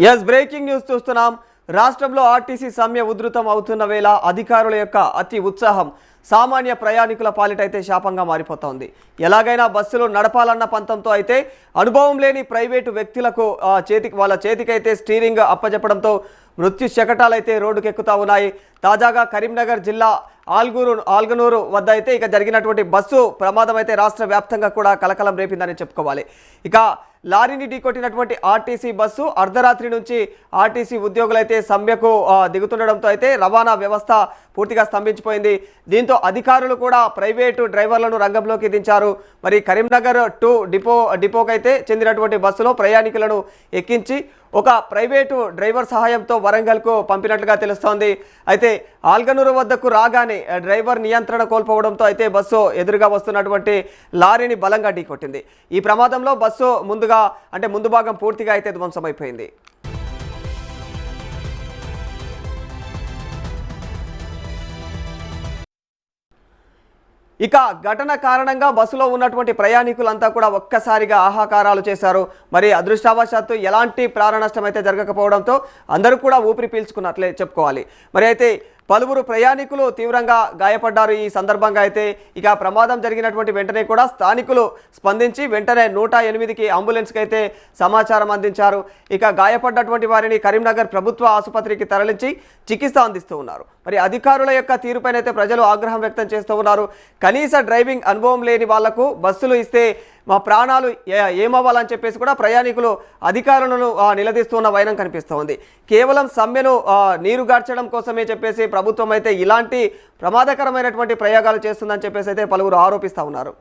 Yes breaking news చూస్తున్నాం. రాష్ట్రంలో RTC సమ్మె ఉధృతం అవుతున్న వేళ అధికారుల యొక్క అతి ఉత్సాహం సామాన్య ప్రయాణికుల పాలిటైతే శాపంగా మారిపోతోంది. ఎలాగైనా బస్సులు నడపాలన్న పంతంతో అయితే అనుభవం లేని ప్రైవేటు వ్యక్తులకు వాళ్ళ చేతికైతే స్టీరింగ్ అప్పజెప్పడంతో మృత్యు శకటాలైతే రోడ్డుకెక్కుతా ఉన్నాయి. తాజాగా కరీంనగర్ జిల్లా ఆల్గనూరు వద్ద అయితే ఇక జరిగినటువంటి బస్సు ప్రమాదం అయితే రాష్ట్ర వ్యాప్తంగా కూడా కలకలం రేపిందని చెప్పుకోవాలి. ఇక లారీని ఢీకొట్టినటువంటి ఆర్టీసీ బస్సు అర్ధరాత్రి నుంచి ఆర్టీసీ ఉద్యోగులైతే సమ్మెకు దిగుతుండడంతో అయితే రవాణా వ్యవస్థ పూర్తిగా స్తంభించిపోయింది. దీంతో అధికారులు కూడా ప్రైవేటు డ్రైవర్లను రంగంలోకి దించారు. మరి కరీంనగర్ టు డిపోకైతే చెందినటువంటి బస్సులో ప్రయాణికులను ఎక్కించి ఒక ప్రైవేటు డ్రైవర్ సహాయంతో వరంగల్కు పంపినట్లుగా తెలుస్తోంది. అయితే ఆల్గనూరు వద్దకు రాగానే డ్రైవర్ నియంత్రణ కోల్పోవడంతో అయితే బస్సు ఎదురుగా వస్తున్నటువంటి లారీని బలంగా ఢీకొట్టింది. ఈ ప్రమాదంలో బస్సు ముందు భాగం పూర్తిగా అయితే ధ్వంసమైపోయింది. ఇక ఘటన కారణంగా బస్సులో ఉన్నటువంటి ప్రయాణికులంతా కూడా ఒక్కసారిగా ఆహాకారాలు చేశారు. మరి అదృష్టవశాత్తు ఎలాంటి ప్రాణ నష్టం అయితే జరగకపోవడంతో అందరూ కూడా ఊపిరి పీల్చుకున్నట్లే చెప్పుకోవాలి. మరి అయితే పలువురు ప్రయాణికులు తీవ్రంగా గాయపడ్డారు. ఈ సందర్భంగా అయితే ఇక ప్రమాదం జరిగినటువంటి వెంటనే కూడా స్థానికులు స్పందించి వెంటనే 108కి అంబులెన్స్కి అయితే సమాచారం అందించారు. ఇక గాయపడ్డటువంటి వారిని కరీంనగర్ ప్రభుత్వ ఆసుపత్రికి తరలించి చికిత్స అందిస్తూ ఉన్నారు. మరి అధికారుల యొక్క తీరుపైన అయితే ప్రజలు ఆగ్రహం వ్యక్తం చేస్తూ ఉన్నారు. కనీస డ్రైవింగ్ అనుభవం లేని వాళ్లకు బస్సులు ఇస్తే మా ప్రాణాలు ఏమవ్వాలని చెప్పేసి కూడా ప్రయాణికులు అధికారులను నిలదీస్తున్న వైనం కనిపిస్తోంది. కేవలం సమ్మెను నీరుగార్చడం కోసమే చెప్పేసి ప్రభుత్వం అయితే ఇలాంటి ప్రమాదకరమైనటువంటి ప్రయోగాలు చేస్తుందని చెప్పేసి అయితే పలువురు ఆరోపిస్తూ ఉన్నారు.